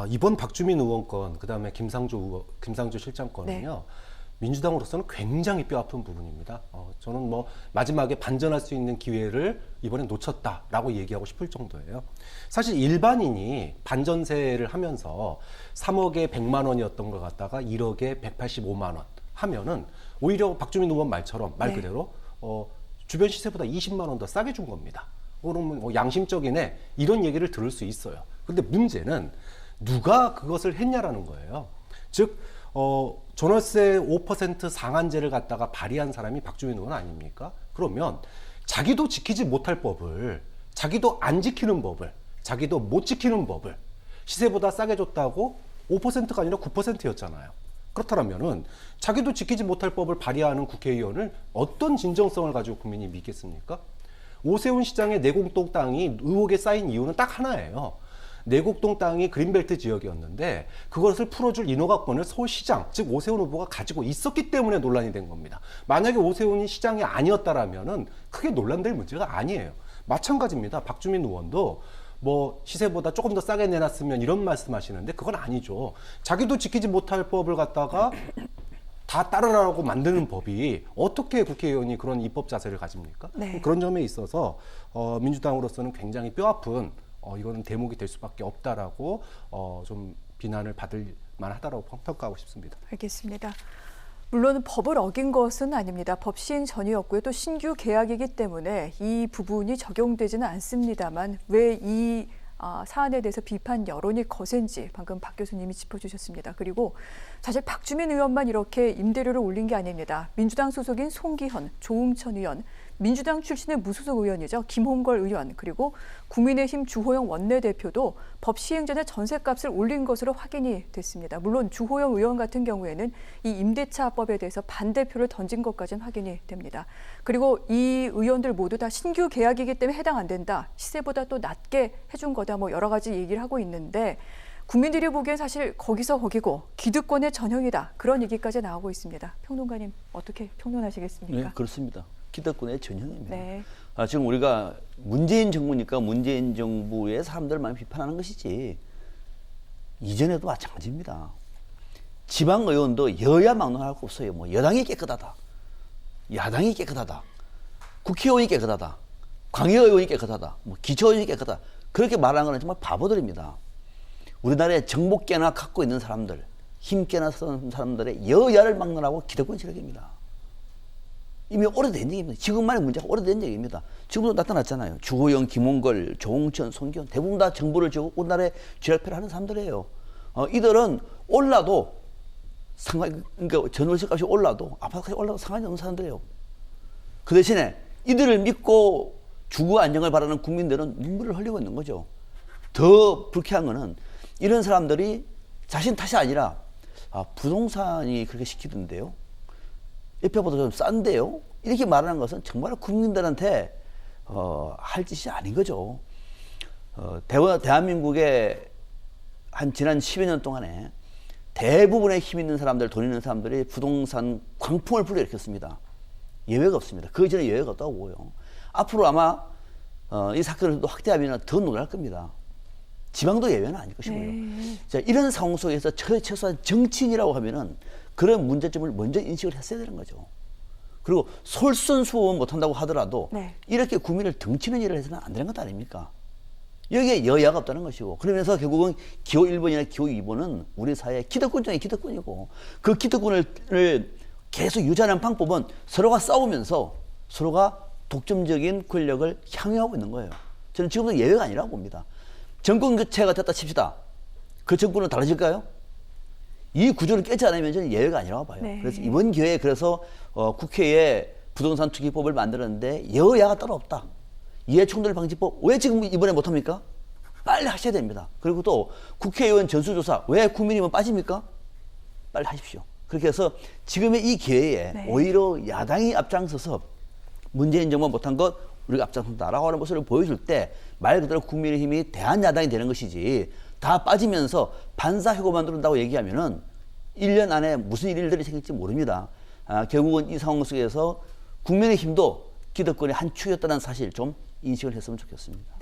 이번 박주민 의원 건, 그다음에 김상조 실장 건은요. 민주당으로서는 굉장히 뼈아픈 부분입니다. 저는 뭐 마지막에 반전할 수 있는 기회를 이번에 놓쳤다라고 얘기하고 싶을 정도예요. 사실 일반인이 반전세를 하면서 3억에 100만 원이었던 걸 갖다가 1억에 185만 원 하면은 오히려 박주민 의원 말처럼 말 그대로 주변 시세보다 20만 원 더 싸게 준 겁니다. 그러면 뭐 양심적이네 이런 얘기를 들을 수 있어요. 근데 문제는 누가 그것을 했냐라는 거예요. 즉 전월세 5% 상한제를 갖다가 발의한 사람이 박주민 의원 아닙니까? 그러면 자기도 지키지 못할 법을, 자기도 안 지키는 법을, 자기도 못 지키는 법을 시세보다 싸게 줬다고 5%가 아니라 9%였잖아요. 그렇다면은 자기도 지키지 못할 법을 발의하는 국회의원을 어떤 진정성을 가지고 국민이 믿겠습니까? 오세훈 시장의 내곡동 땅이 의혹에 쌓인 이유는 딱 하나예요. 내곡동 땅이 그린벨트 지역이었는데 그것을 풀어줄 인허가권을 서울시장, 즉 오세훈 후보가 가지고 있었기 때문에 논란이 된 겁니다. 만약에 오세훈이 시장이 아니었다라면은 크게 논란될 문제가 아니에요. 마찬가지입니다. 박주민 의원도 뭐 시세보다 조금 더 싸게 내놨으면 이런 말씀하시는데 그건 아니죠. 자기도 지키지 못할 법을 갖다가 다 따르라고 만드는 법이 어떻게 국회의원이 그런 입법 자세를 가집니까? 그런 점에 있어서 민주당으로서는 굉장히 뼈아픈 이거는 대목이 될 수밖에 없다라고 좀 비난을 받을 만하다라고 평가하고 싶습니다. 알겠습니다. 물론 법을 어긴 것은 아닙니다. 법 시행 전이었고요. 또 신규 계약이기 때문에 이 부분이 적용되지는 않습니다만 왜 이 사안에 대해서 비판 여론이 거센지 방금 박 교수님이 짚어주셨습니다. 그리고 사실 박주민 의원만 이렇게 임대료를 올린 게 아닙니다. 민주당 소속인 송기현, 조응천 의원, 민주당 출신의 무소속 의원이죠. 김홍걸 의원, 그리고 국민의힘 주호영 원내대표도 법 시행 전에 전셋값을 올린 것으로 확인이 됐습니다. 물론 주호영 의원 같은 경우에는 이 임대차법에 대해서 반대표를 던진 것까지는 확인이 됩니다. 그리고 이 의원들 모두 다 신규 계약이기 때문에 해당 안 된다. 시세보다 또 낮게 해준 거다. 뭐 여러 가지 얘기를 하고 있는데 국민들이 보기엔 사실 거기서 거기고 기득권의 전형이다. 그런 얘기까지 나오고 있습니다. 평론가님 어떻게 평론하시겠습니까? 네, 그렇습니다. 기득권의 전형입니다. 네. 지금 우리가 문재인 정부니까 문재인 정부의 사람들만 비판하는 것이지 이전에도 마찬가지입니다. 지방의원도 여야 막론할 거 없어요. 뭐 여당이 깨끗하다, 야당이 깨끗하다, 국회의원이 깨끗하다, 광역의원이 깨끗하다, 뭐 기초의원이 깨끗하다. 그렇게 말하는 건 정말 바보들입니다. 우리나라에 정복계나 갖고 있는 사람들, 힘께나 쓰는 사람들의 여야를 막론하고 기득권 세력입니다. 이미 오래된 얘기입니다. 지금만의 문제가 오래된 얘기입니다. 지금도 나타났잖아요. 주호영, 김홍걸, 조응천, 송기현 대부분 다 정부를 지고 우리나라에 쥐랄패를 하는 사람들이에요. 이들은 올라도 그러니까 전월세 값이 올라도 아파트값이 올라도 상관이 없는 사람들이에요. 그 대신에 이들을 믿고 주거 안정을 바라는 국민들은 눈물을 흘리고 있는 거죠. 더 불쾌한 거는 이런 사람들이 자신 탓이 아니라 부동산이 그렇게 시키던데요. 옆에보다 좀 싼데요. 이렇게 말하는 것은 정말 국민들한테 할 짓이 아닌 거죠. 대한민국의 지난 10여 년 동안에 대부분의 힘 있는 사람들, 돈 있는 사람들이 부동산 광풍을 불러일으켰습니다. 예외가 없습니다. 그 전에 예외가 없다고 보고요. 앞으로 아마 이 사건을 확대하면 더 놀랄 겁니다. 지방도 예외는 아닐 것이고요. 자, 이런 상황 속에서 최소한 정치인이라고 하면은 그런 문제점을 먼저 인식을 했어야 되는 거죠. 그리고 솔선수범 못한다고 하더라도 이렇게 국민을 등치는 일을 해서는 안 되는 것 아닙니까? 여기에 여야가 없다는 것이고, 그러면서 결국은 기호 1번이나 기호 2번은 우리 사회의 기득권 중에 기득권이고, 그 기득권을 계속 유지하는 방법은 서로가 싸우면서 서로가 독점적인 권력을 향유하고 있는 거예요. 저는 지금도 예외가 아니라고 봅니다. 정권 교체가 됐다 칩시다. 그 정권은 달라질까요? 이 구조를 깨지 않으면 저는 예외가 아니라고 봐요. 그래서 이번 기회에 그래서 국회에 부동산 투기법을 만들었는데 여야가 따로 없다. 이해충돌방지법 왜 지금 이번에 못합니까? 빨리 하셔야 됩니다. 그리고 또 국회의원 전수조사 왜 국민의힘은 빠집니까? 빨리 하십시오. 그렇게 해서 지금의 이 기회에 오히려 야당이 앞장서서 문재인 정부가 못한 것 우리가 앞장선다라고 하는 모습을 보여줄 때 말 그대로 국민의힘이 대한야당이 되는 것이지 다 빠지면서 반사회고 만든다고 얘기하면은 1년 안에 무슨 일들이 생길지 모릅니다. 결국은 이 상황 속에서 국민의힘도 기득권의 한 축이었다는 사실 좀 인식을 했으면 좋겠습니다.